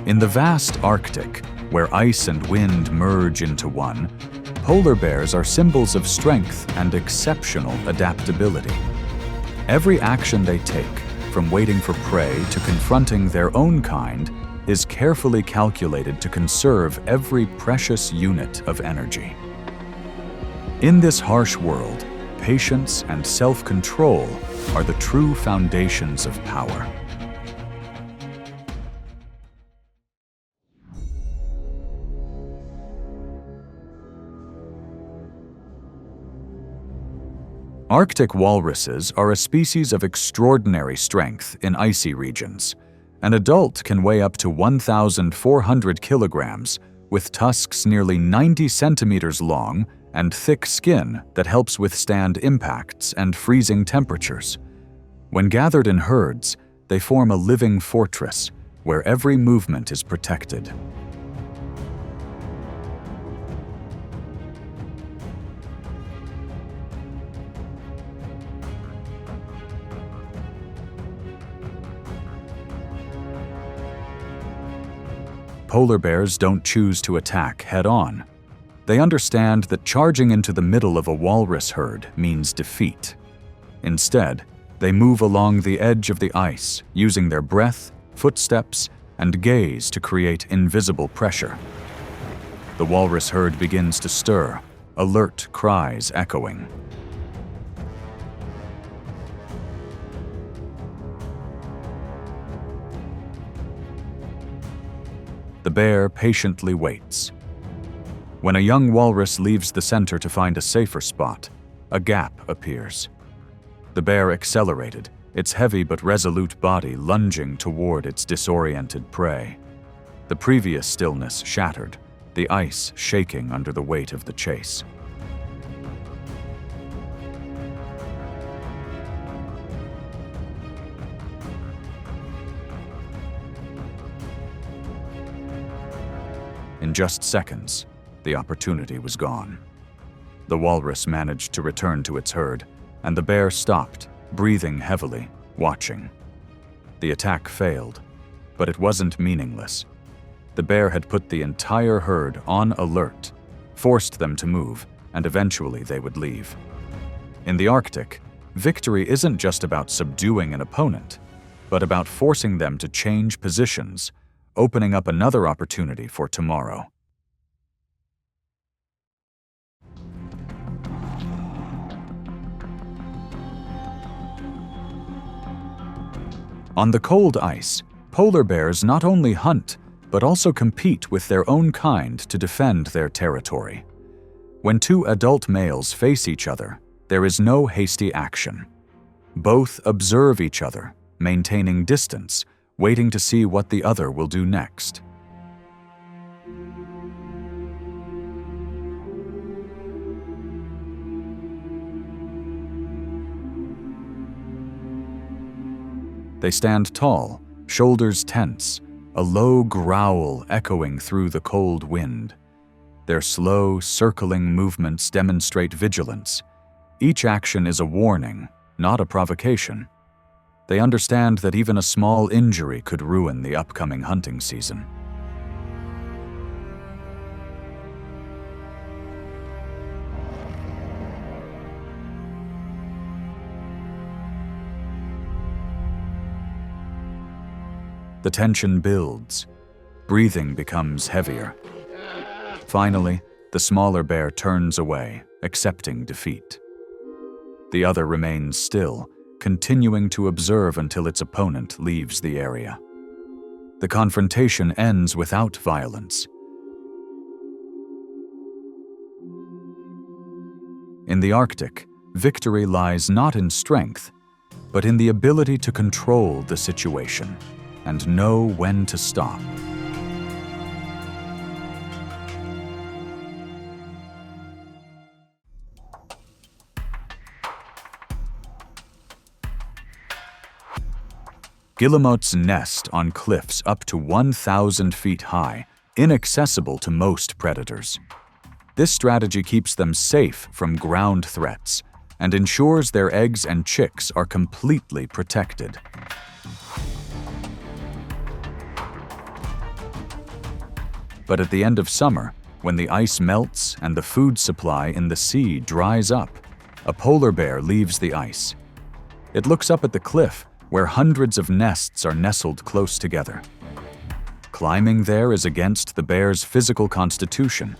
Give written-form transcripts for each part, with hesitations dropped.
In the vast Arctic, where ice and wind merge into one, polar bears are symbols of strength and exceptional adaptability. Every action they take, from waiting for prey to confronting their own kind, is carefully calculated to conserve every precious unit of energy. In this harsh world, patience and self-control are the true foundations of power. Arctic walruses are a species of extraordinary strength in icy regions. An adult can weigh up to 1,400 kilograms, with tusks nearly 90 centimeters long and thick skin that helps withstand impacts and freezing temperatures. When gathered in herds, they form a living fortress where every movement is protected. Polar bears don't choose to attack head-on. They understand that charging into the middle of a walrus herd means defeat. Instead, they move along the edge of the ice, using their breath, footsteps, and gaze to create invisible pressure. The walrus herd begins to stir, alert cries echoing. The bear patiently waits. When a young walrus leaves the center to find a safer spot, a gap appears. The bear accelerated, its heavy but resolute body lunging toward its disoriented prey. The previous stillness shattered, the ice shaking under the weight of the chase. In just seconds, the opportunity was gone. The walrus managed to return to its herd, and the bear stopped, breathing heavily, watching. The attack failed, but it wasn't meaningless. The bear had put the entire herd on alert, forced them to move, and eventually they would leave. In the Arctic, victory isn't just about subduing an opponent, but about forcing them to change positions, opening up another opportunity for tomorrow. On the cold ice, polar bears not only hunt, but also compete with their own kind to defend their territory. When two adult males face each other, there is no hasty action. Both observe each other, maintaining distance, waiting to see what the other will do next. They stand tall, shoulders tense, a low growl echoing through the cold wind. Their slow, circling movements demonstrate vigilance. Each action is a warning, not a provocation. They understand that even a small injury could ruin the upcoming hunting season. The tension builds. Breathing becomes heavier. Finally, the smaller bear turns away, accepting defeat. The other remains still, continuing to observe until its opponent leaves the area. The confrontation ends without violence. In the Arctic, victory lies not in strength, but in the ability to control the situation and know when to stop. Guillemots nest on cliffs up to 1,000 feet high, inaccessible to most predators. This strategy keeps them safe from ground threats and ensures their eggs and chicks are completely protected. But at the end of summer, when the ice melts and the food supply in the sea dries up, a polar bear leaves the ice. It looks up at the cliff where hundreds of nests are nestled close together. Climbing there is against the bear's physical constitution.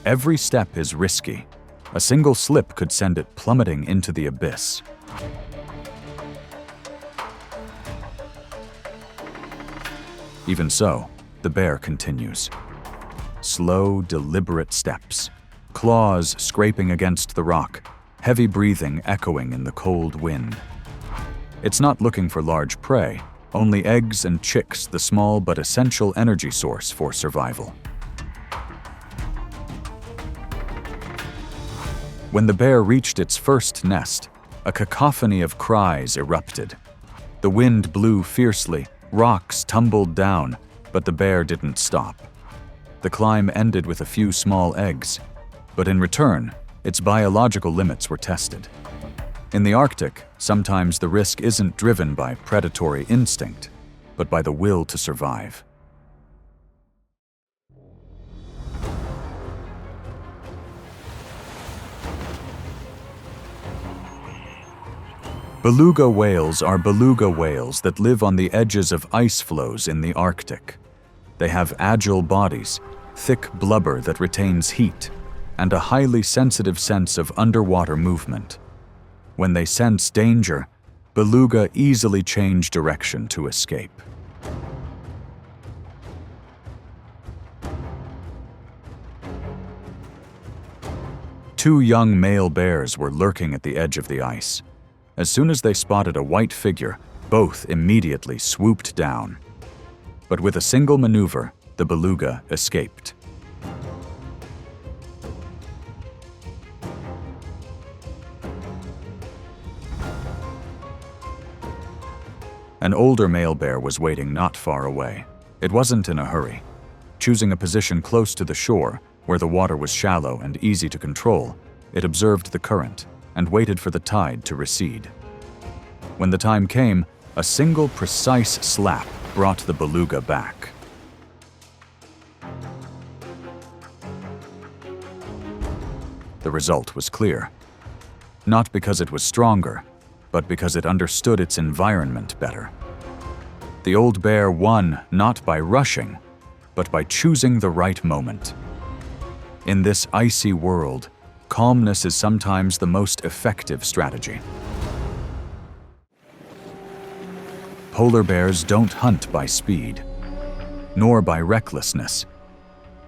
Every step is risky. A single slip could send it plummeting into the abyss. Even so, the bear continues. Slow, deliberate steps, claws scraping against the rock, heavy breathing echoing in the cold wind. It's not looking for large prey, only eggs and chicks, the small but essential energy source for survival. When the bear reached its first nest, a cacophony of cries erupted. The wind blew fiercely, rocks tumbled down, but the bear didn't stop. The climb ended with a few small eggs, but in return, its biological limits were tested. In the Arctic, sometimes the risk isn't driven by predatory instinct, but by the will to survive. Beluga whales are beluga whales that live on the edges of ice floes in the Arctic. They have agile bodies, thick blubber that retains heat, and a highly sensitive sense of underwater movement. When they sense danger, beluga easily change direction to escape. Two young male bears were lurking at the edge of the ice. As soon as they spotted a white figure, both immediately swooped down. But with a single maneuver, the beluga escaped. An older male bear was waiting not far away. It wasn't in a hurry. Choosing a position close to the shore, where the water was shallow and easy to control, it observed the current and waited for the tide to recede. When the time came, a single precise slap brought the beluga back. The result was clear. Not because it was stronger, but because it understood its environment better. The old bear won not by rushing, but by choosing the right moment. In this icy world, calmness is sometimes the most effective strategy. Polar bears don't hunt by speed, nor by recklessness.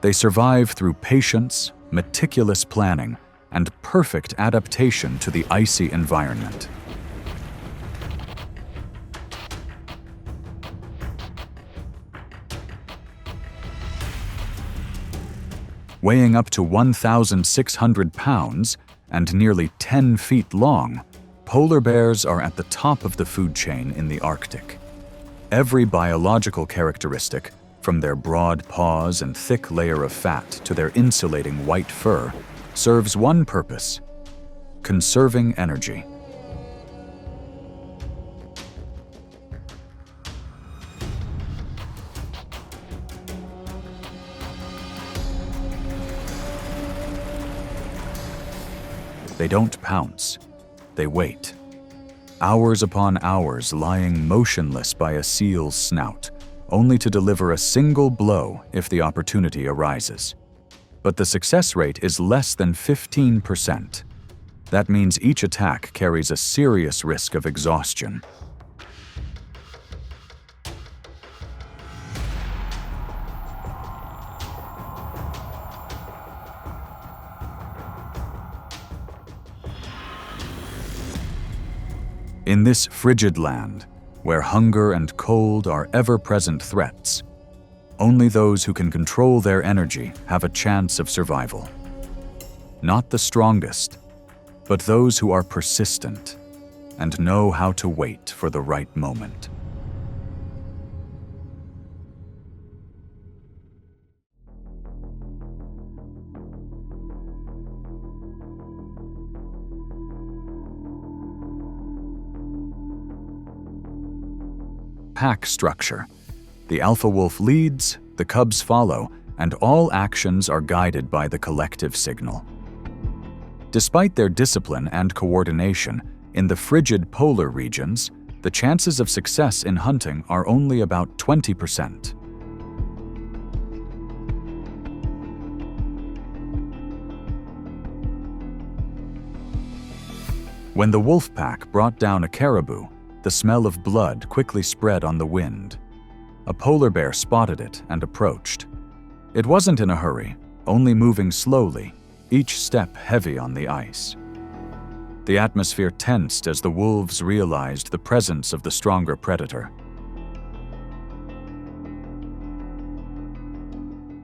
They survive through patience, meticulous planning, and perfect adaptation to the icy environment. Weighing up to 1,600 pounds and nearly 10 feet long, polar bears are at the top of the food chain in the Arctic. Every biological characteristic, from their broad paws and thick layer of fat to their insulating white fur, serves one purpose: conserving energy. They don't pounce. They wait. Hours upon hours lying motionless by a seal's snout, only to deliver a single blow if the opportunity arises. But the success rate is less than 15%. That means each attack carries a serious risk of exhaustion. In this frigid land, where hunger and cold are ever-present threats, only those who can control their energy have a chance of survival. Not the strongest, but those who are persistent and know how to wait for the right moment. Pack structure. The alpha wolf leads, the cubs follow, and all actions are guided by the collective signal. Despite their discipline and coordination, in the frigid polar regions, the chances of success in hunting are only about 20%. When the wolf pack brought down a caribou, the smell of blood quickly spread on the wind. A polar bear spotted it and approached. It wasn't in a hurry, only moving slowly, each step heavy on the ice. The atmosphere tensed as the wolves realized the presence of the stronger predator.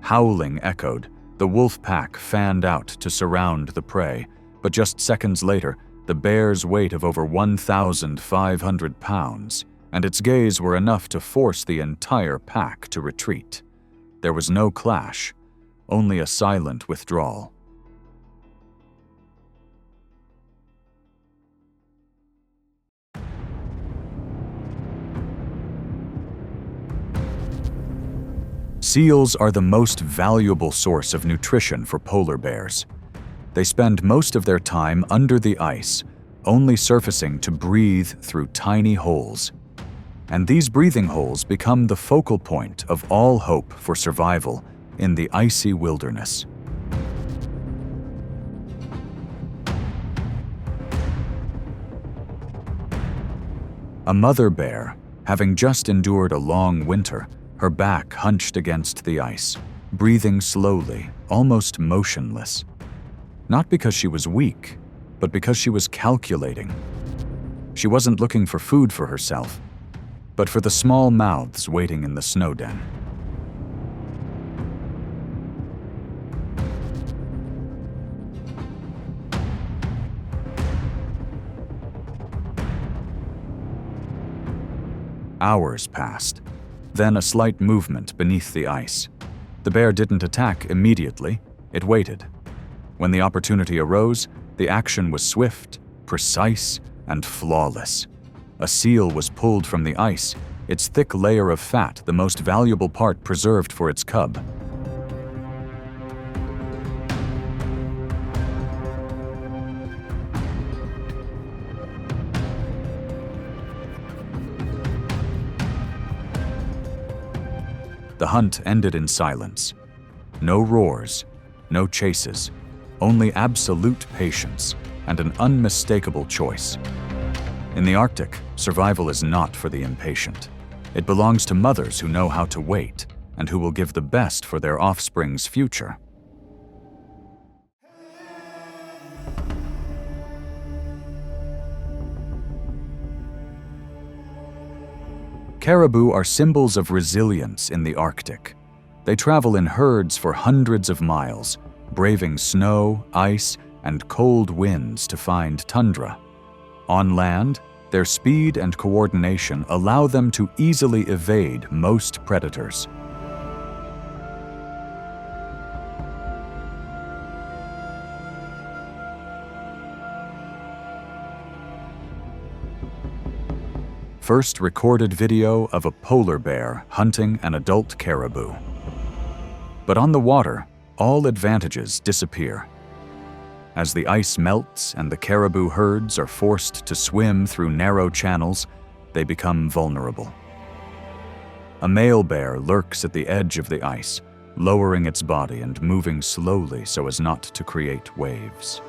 Howling echoed, the wolf pack fanned out to surround the prey, but just seconds later, the bear's weight of over 1,500 pounds and its gaze were enough to force the entire pack to retreat. There was no clash, only a silent withdrawal. Seals are the most valuable source of nutrition for polar bears. They spend most of their time under the ice, only surfacing to breathe through tiny holes. And these breathing holes become the focal point of all hope for survival in the icy wilderness. A mother bear, having just endured a long winter, her back hunched against the ice, breathing slowly, almost motionless. Not because she was weak, but because she was calculating. She wasn't looking for food for herself, but for the small mouths waiting in the snow den. Hours passed, then a slight movement beneath the ice. The bear didn't attack immediately, it waited. When the opportunity arose, the action was swift, precise, and flawless. A seal was pulled from the ice, its thick layer of fat the most valuable part preserved for its cub. The hunt ended in silence. No roars, no chases, only absolute patience and an unmistakable choice. In the Arctic, survival is not for the impatient. It belongs to mothers who know how to wait and who will give the best for their offspring's future. Caribou are symbols of resilience in the Arctic. They travel in herds for hundreds of miles, braving snow, ice, and cold winds to find tundra. On land, their speed and coordination allow them to easily evade most predators. First recorded video of a polar bear hunting an adult caribou. But on the water, all advantages disappear. As the ice melts and the caribou herds are forced to swim through narrow channels, they become vulnerable. A male bear lurks at the edge of the ice, lowering its body and moving slowly so as not to create waves.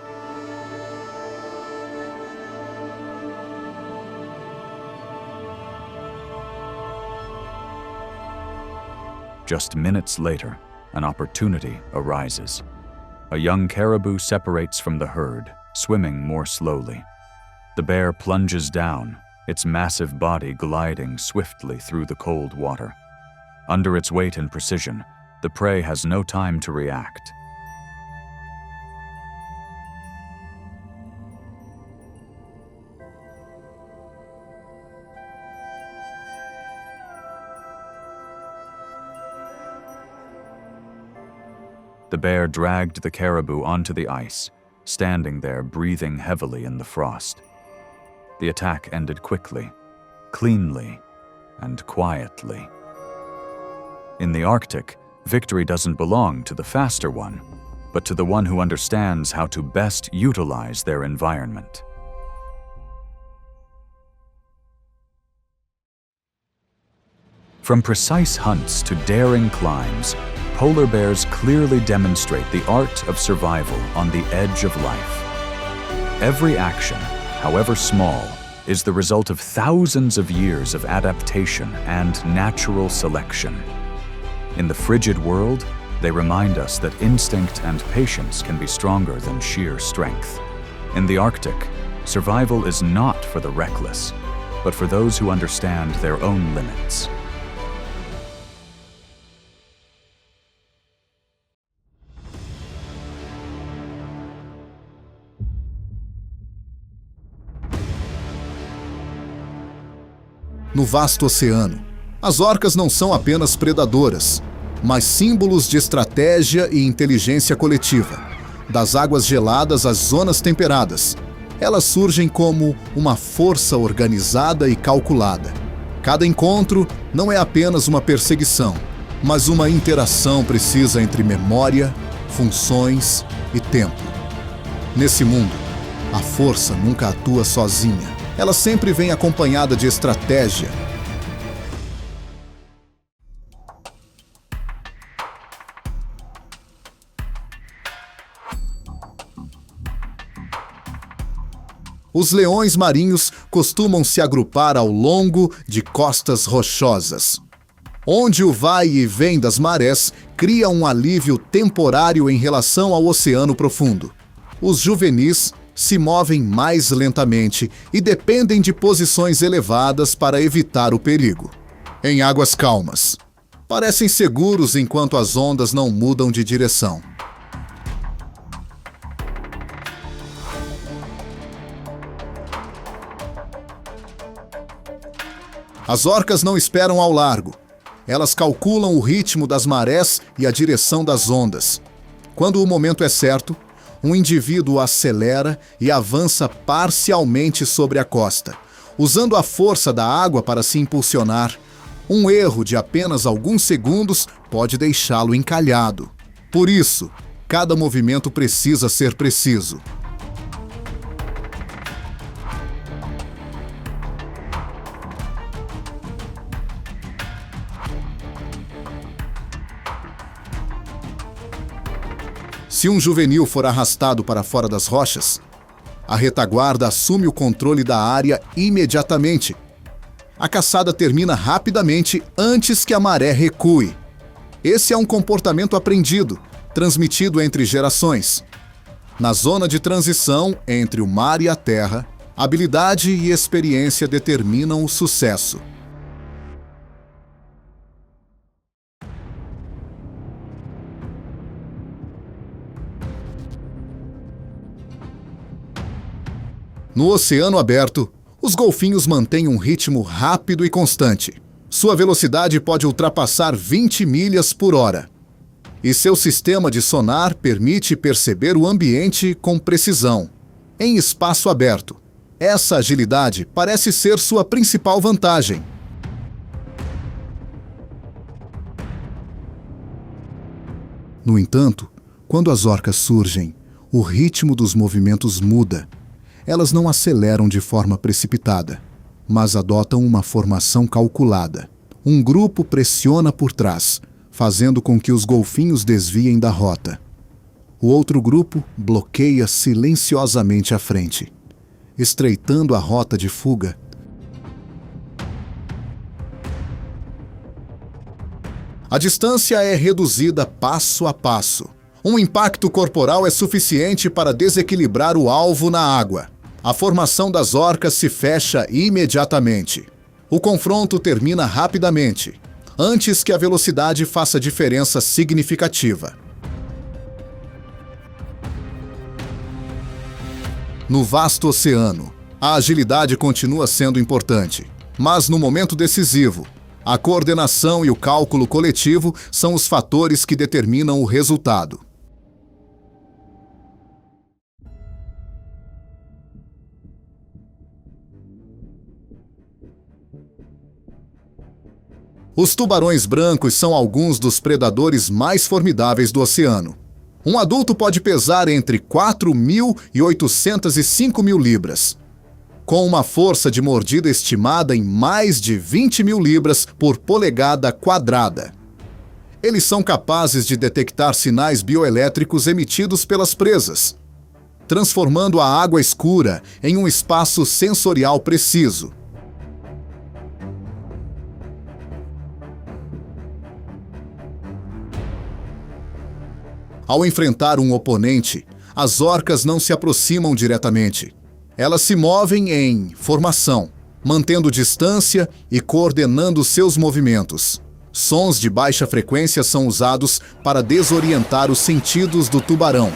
Just minutes later, an opportunity arises. A young caribou separates from the herd, swimming more slowly. The bear plunges down, its massive body gliding swiftly through the cold water. Under its weight and precision, the prey has no time to react. The bear dragged the caribou onto the ice, standing there breathing heavily in the frost. The attack ended quickly, cleanly, and quietly. In the Arctic, victory doesn't belong to the faster one, but to the one who understands how to best utilize their environment. From precise hunts to daring climbs, polar bears clearly demonstrate the art of survival on the edge of life. Every action, however small, is the result of thousands of years of adaptation and natural selection. In the frigid world, they remind us that instinct and patience can be stronger than sheer strength. In the Arctic, survival is not for the reckless, but for those who understand their own limits. No vasto oceano, as orcas não são apenas predadoras, mas símbolos de estratégia e inteligência coletiva. Das águas geladas às zonas temperadas, elas surgem como uma força organizada e calculada. Cada encontro não é apenas uma perseguição, mas uma interação precisa entre memória, funções e tempo. Nesse mundo, a força nunca atua sozinha. Ela sempre vem acompanhada de estratégia. Os leões marinhos costumam se agrupar ao longo de costas rochosas, onde o vai e vem das marés cria um alívio temporário em relação ao oceano profundo. Os juvenis se movem mais lentamente e dependem de posições elevadas para evitar o perigo. Em águas calmas, parecem seguros enquanto as ondas não mudam de direção. As orcas não esperam ao largo. Elas calculam o ritmo das marés e a direção das ondas. Quando o momento é certo, um indivíduo acelera e avança parcialmente sobre a costa, usando a força da água para se impulsionar. Um erro de apenas alguns segundos pode deixá-lo encalhado. Por isso, cada movimento precisa ser preciso. Se um juvenil for arrastado para fora das rochas, a retaguarda assume o controle da área imediatamente. A caçada termina rapidamente antes que a maré recue. Esse é um comportamento aprendido, transmitido entre gerações. Na zona de transição entre o mar e a terra, habilidade e experiência determinam o sucesso. No oceano aberto, os golfinhos mantêm um ritmo rápido e constante. Sua velocidade pode ultrapassar 20 milhas por hora. E seu sistema de sonar permite perceber o ambiente com precisão. Em espaço aberto, essa agilidade parece ser sua principal vantagem. No entanto, quando as orcas surgem, o ritmo dos movimentos muda. Elas não aceleram de forma precipitada, mas adotam uma formação calculada. Um grupo pressiona por trás, fazendo com que os golfinhos desviem da rota. O outro grupo bloqueia silenciosamente à frente, estreitando a rota de fuga. A distância é reduzida passo a passo. Um impacto corporal é suficiente para desequilibrar o alvo na água. A formação das orcas se fecha imediatamente. O confronto termina rapidamente, antes que a velocidade faça diferença significativa. No vasto oceano, a agilidade continua sendo importante, mas no momento decisivo, a coordenação e o cálculo coletivo são os fatores que determinam o resultado. Os tubarões brancos são alguns dos predadores mais formidáveis do oceano. Um adulto pode pesar entre 4.800 e 5.000 libras, com uma força de mordida estimada em mais de 20.000 libras por polegada quadrada. Eles são capazes de detectar sinais bioelétricos emitidos pelas presas, transformando a água escura em um espaço sensorial preciso. Ao enfrentar um oponente, as orcas não se aproximam diretamente. Elas se movem em formação, mantendo distância e coordenando seus movimentos. Sons de baixa frequência são usados para desorientar os sentidos do tubarão.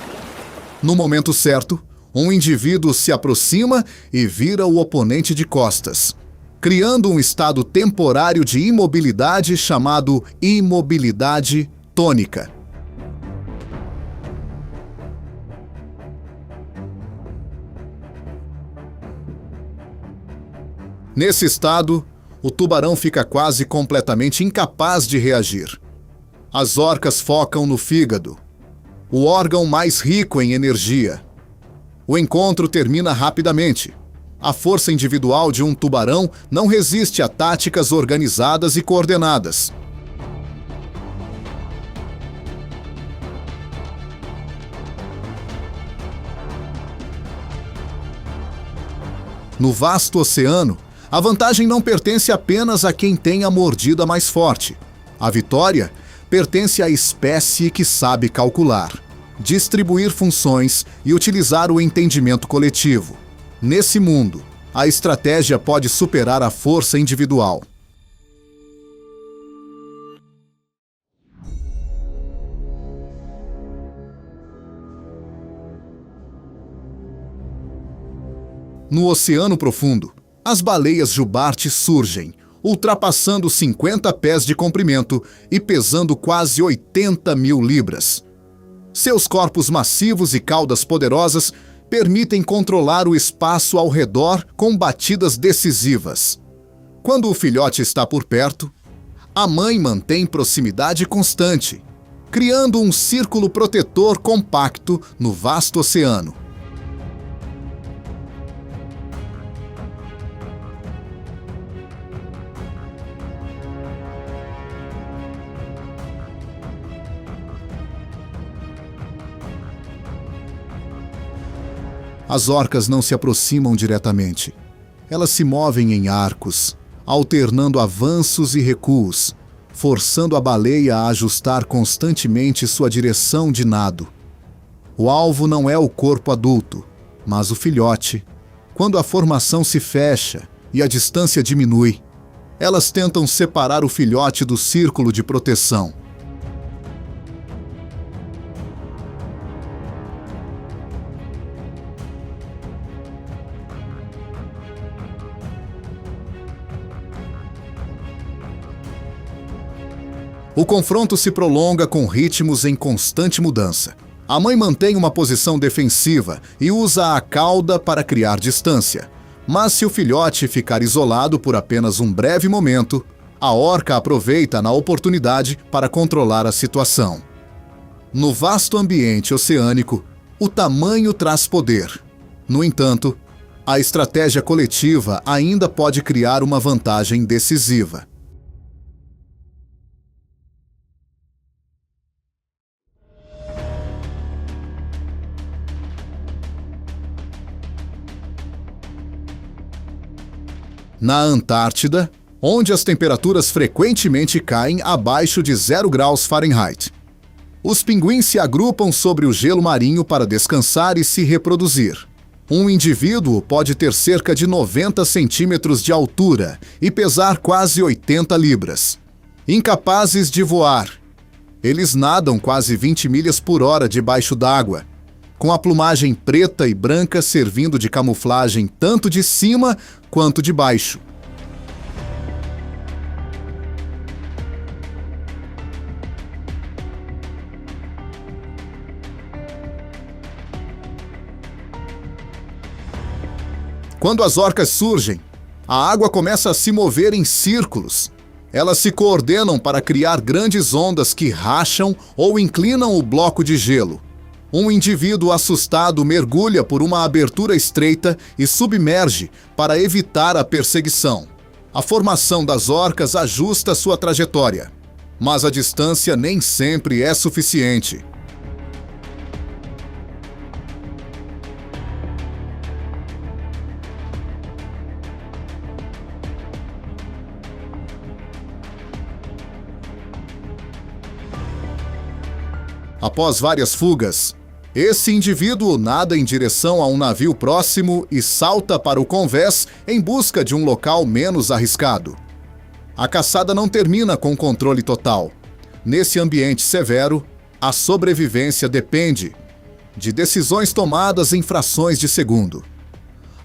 No momento certo, um indivíduo se aproxima e vira o oponente de costas, criando um estado temporário de imobilidade chamado imobilidade tônica. Nesse estado, o tubarão fica quase completamente incapaz de reagir. As orcas focam no fígado, o órgão mais rico em energia. O encontro termina rapidamente. A força individual de um tubarão não resiste a táticas organizadas e coordenadas. No vasto oceano, a vantagem não pertence apenas a quem tem a mordida mais forte. A vitória pertence à espécie que sabe calcular, distribuir funções e utilizar o entendimento coletivo. Nesse mundo, a estratégia pode superar a força individual. No oceano profundo, as baleias jubartes surgem, ultrapassando 50 pés de comprimento e pesando quase 80.000 libras. Seus corpos massivos e caudas poderosas permitem controlar o espaço ao redor com batidas decisivas. Quando o filhote está por perto, a mãe mantém proximidade constante, criando um círculo protetor compacto no vasto oceano. As orcas não se aproximam diretamente. Elas se movem em arcos, alternando avanços e recuos, forçando a baleia a ajustar constantemente sua direção de nado. O alvo não é o corpo adulto, mas o filhote. Quando a formação se fecha e a distância diminui, elas tentam separar o filhote do círculo de proteção. O confronto se prolonga com ritmos em constante mudança. A mãe mantém uma posição defensiva e usa a cauda para criar distância. Mas se o filhote ficar isolado por apenas um breve momento, a orca aproveita na oportunidade para controlar a situação. No vasto ambiente oceânico, o tamanho traz poder. No entanto, a estratégia coletiva ainda pode criar uma vantagem decisiva. Na Antártida, onde as temperaturas frequentemente caem abaixo de 0 graus Fahrenheit. Os pinguins se agrupam sobre o gelo marinho para descansar e se reproduzir. Um indivíduo pode ter cerca de 90 centímetros de altura e pesar quase 80 libras. Incapazes de voar, eles nadam quase 20 milhas por hora debaixo d'água, com a plumagem preta e branca servindo de camuflagem tanto de cima quanto de baixo. Quando as orcas surgem, a água começa a se mover em círculos, Elas se coordenam para criar grandes ondas que racham ou inclinam o bloco de gelo. Um indivíduo assustado mergulha por uma abertura estreita e submerge para evitar a perseguição. A formação das orcas ajusta sua trajetória, mas a distância nem sempre é suficiente. Após várias fugas, esse indivíduo nada em direção a um navio próximo e salta para o convés em busca de um local menos arriscado. A caçada não termina com controle total. Nesse ambiente severo, a sobrevivência depende de decisões tomadas em frações de segundo.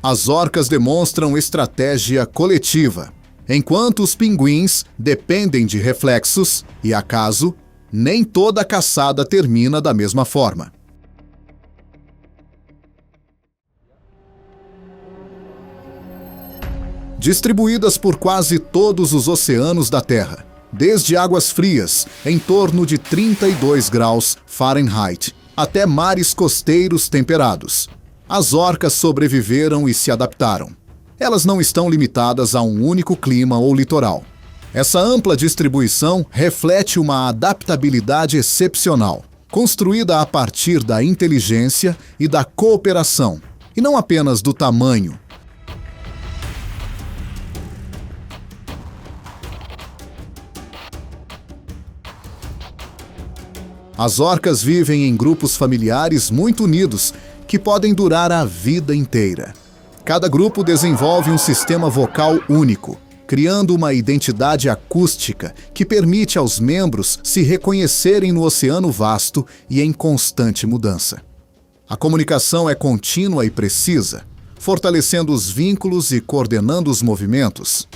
As orcas demonstram estratégia coletiva, enquanto os pinguins dependem de reflexos e acaso. Nem toda caçada termina da mesma forma. Distribuídas por quase todos os oceanos da Terra, desde águas frias, em torno de 32 graus Fahrenheit, até mares costeiros temperados, as orcas sobreviveram e se adaptaram. Elas não estão limitadas a um único clima ou litoral. Essa ampla distribuição reflete uma adaptabilidade excepcional, construída a partir da inteligência e da cooperação, e não apenas do tamanho. As orcas vivem em grupos familiares muito unidos, que podem durar a vida inteira. Cada grupo desenvolve um sistema vocal único, criando uma identidade acústica que permite aos membros se reconhecerem no oceano vasto e em constante mudança. A comunicação é contínua e precisa, fortalecendo os vínculos e coordenando os movimentos.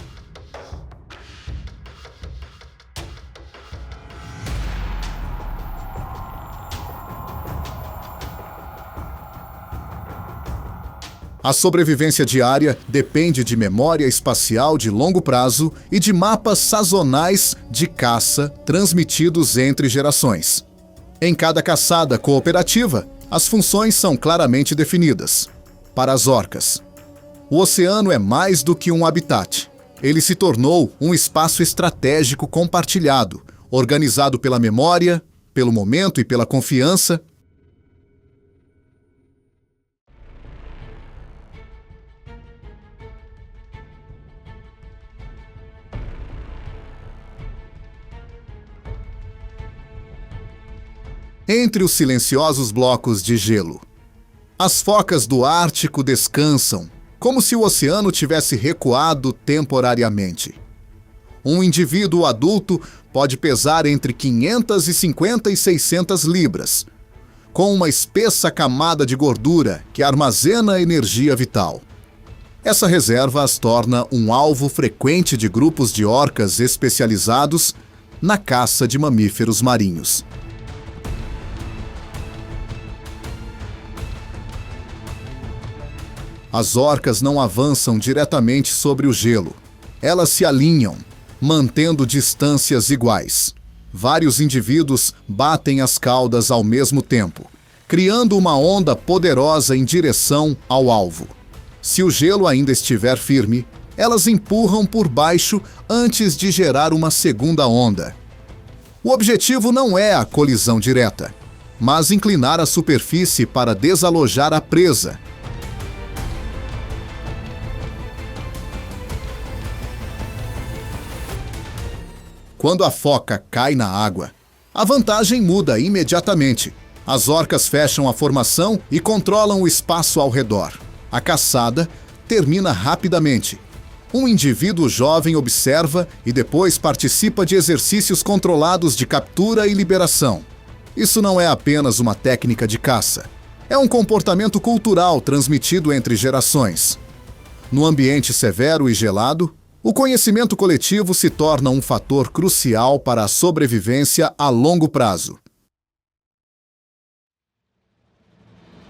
A sobrevivência diária depende de memória espacial de longo prazo e de mapas sazonais de caça transmitidos entre gerações. Em cada caçada cooperativa, as funções são claramente definidas. Para as orcas, o oceano é mais do que um habitat. Ele se tornou um espaço estratégico compartilhado, organizado pela memória, pelo momento e pela confiança. Entre os silenciosos blocos de gelo, as focas do Ártico descansam, como se o oceano tivesse recuado temporariamente. Um indivíduo adulto pode pesar entre 550 e 600 libras, com uma espessa camada de gordura que armazena energia vital. Essa reserva as torna um alvo frequente de grupos de orcas especializados na caça de mamíferos marinhos. As orcas não avançam diretamente sobre o gelo. Elas se alinham, mantendo distâncias iguais. Vários indivíduos batem as caudas ao mesmo tempo, criando uma onda poderosa em direção ao alvo. Se o gelo ainda estiver firme, elas empurram por baixo antes de gerar uma segunda onda. O objetivo não é a colisão direta, mas inclinar a superfície para desalojar a presa. Quando a foca cai na água, a vantagem muda imediatamente. As orcas fecham a formação e controlam o espaço ao redor. A caçada termina rapidamente. Um indivíduo jovem observa e depois participa de exercícios controlados de captura e liberação. Isso não é apenas uma técnica de caça. É um comportamento cultural transmitido entre gerações. No ambiente severo e gelado, o conhecimento coletivo se torna um fator crucial para a sobrevivência a longo prazo.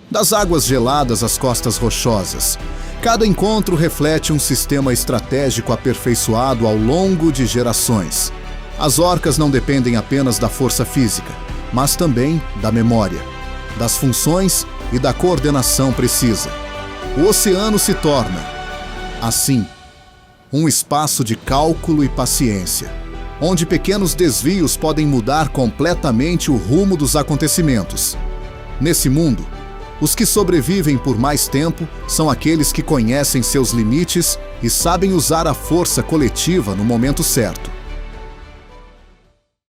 Das águas geladas às costas rochosas, Cada encontro reflete um sistema estratégico aperfeiçoado ao longo de gerações. As orcas não dependem apenas da força física, mas também da memória, das funções e da coordenação precisa. O oceano se torna, assim, um espaço de cálculo e paciência, onde pequenos desvios podem mudar completamente o rumo dos acontecimentos. Nesse mundo, os que sobrevivem por mais tempo são aqueles que conhecem seus limites e sabem usar a força coletiva no momento certo.